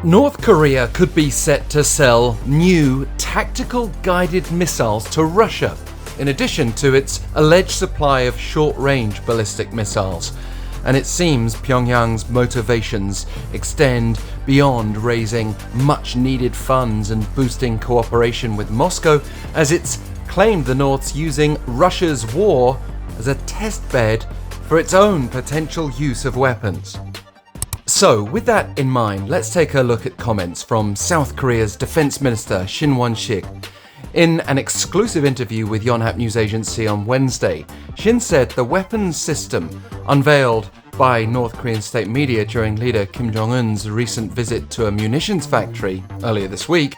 North Korea could be set to sell new tactical guided missiles to Russia, in addition to its alleged supply of short-range ballistic missiles. And it seems Pyongyang's motivations extend beyond raising much-needed funds and boosting cooperation with Moscow, as it's claimed the North's using Russia's war as a test bed for its own potential use of weapons. So, with that in mind, let's take a look at comments from South Korea's Defense Minister Won-sik. In an exclusive interview with Yonhap News Agency on Wednesday, Shin said the weapons system unveiled by North Korean state media during leader Kim-Jong-un's recent visit to a munitions factory earlier this week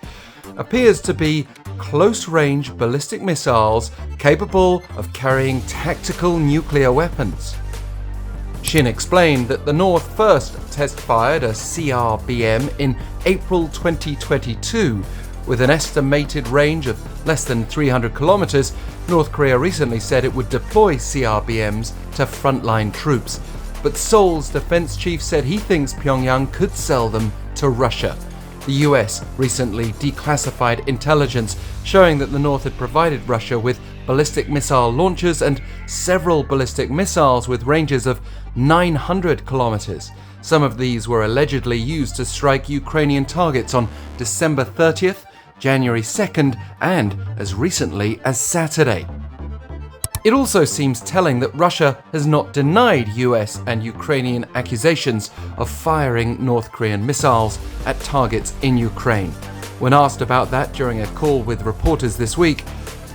appears to be close-range ballistic missiles capable of carrying tactical nuclear weapons. Shin explained that the North first test-fired a CRBM in April 2022. With an estimated range of less than 300 kilometers, North Korea recently said it would deploy CRBMs to frontline troops. But Seoul's defense chief said he thinks Pyongyang could sell them to Russia. The US recently declassified intelligence showing that the North had provided Russia with ballistic missile launchers and several ballistic missiles with ranges of 900 kilometers. Some of these were allegedly used to strike Ukrainian targets on December 30th, January 2nd, and as recently as Saturday. It also seems telling that Russia has not denied US and Ukrainian accusations of firing North Korean missiles at targets in Ukraine. When asked about that during a call with reporters this week,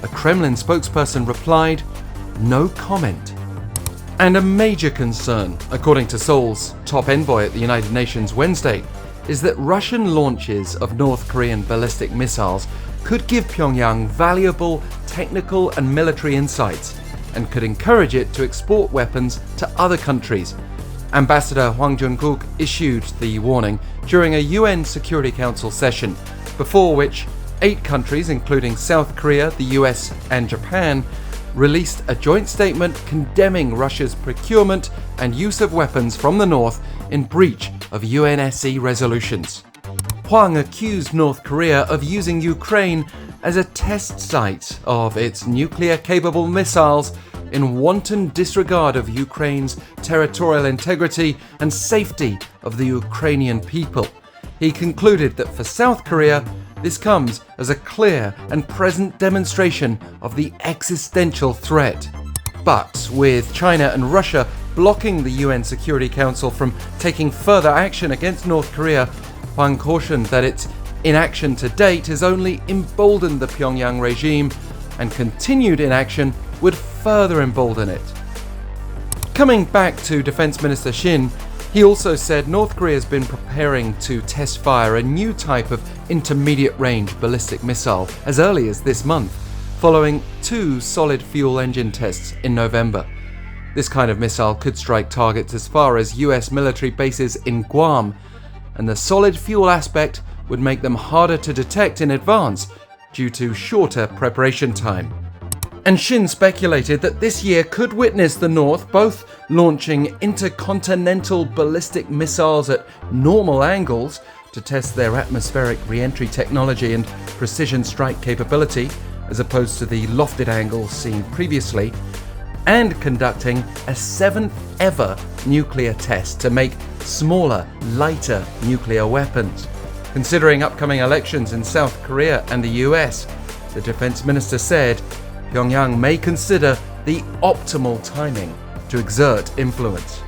a Kremlin spokesperson replied, "No comment." And a major concern, according to Seoul's top envoy at the United Nations Wednesday, is that Russian launches of North Korean ballistic missiles could give Pyongyang valuable technical and military insights and could encourage it to export weapons to other countries. Ambassador Hwang-Joon-kook issued the warning during a UN Security Council session, before which 8 countries, including South Korea, the US and Japan, released a joint statement condemning Russia's procurement and use of weapons from the North in breach of UNSC resolutions. Hwang accused North Korea of using Ukraine as a test site of its nuclear-capable missiles in wanton disregard of Ukraine's territorial integrity and safety of the Ukrainian people. He concluded that for South Korea, this comes as a clear and present demonstration of the existential threat. But with China and Russia blocking the UN Security Council from taking further action against North Korea, Hwang cautioned that its inaction to date has only emboldened the Pyongyang regime, and continued inaction would further embolden it. Coming back to Defense Minister Shin, he also said North Korea has been preparing to test fire a new type of intermediate-range ballistic missile as early as this month, following 2 solid fuel engine tests in November. This kind of missile could strike targets as far as US military bases in Guam, and the solid fuel aspect would make them harder to detect in advance due to shorter preparation time. And Shin speculated that this year could witness the North both launching intercontinental ballistic missiles at normal angles to test their atmospheric re-entry technology and precision strike capability, as opposed to the lofted angles seen previously, and conducting a 7th ever nuclear test to make smaller, lighter nuclear weapons. Considering upcoming elections in South Korea and the US, the defense minister said Pyongyang may consider the optimal timing to exert influence.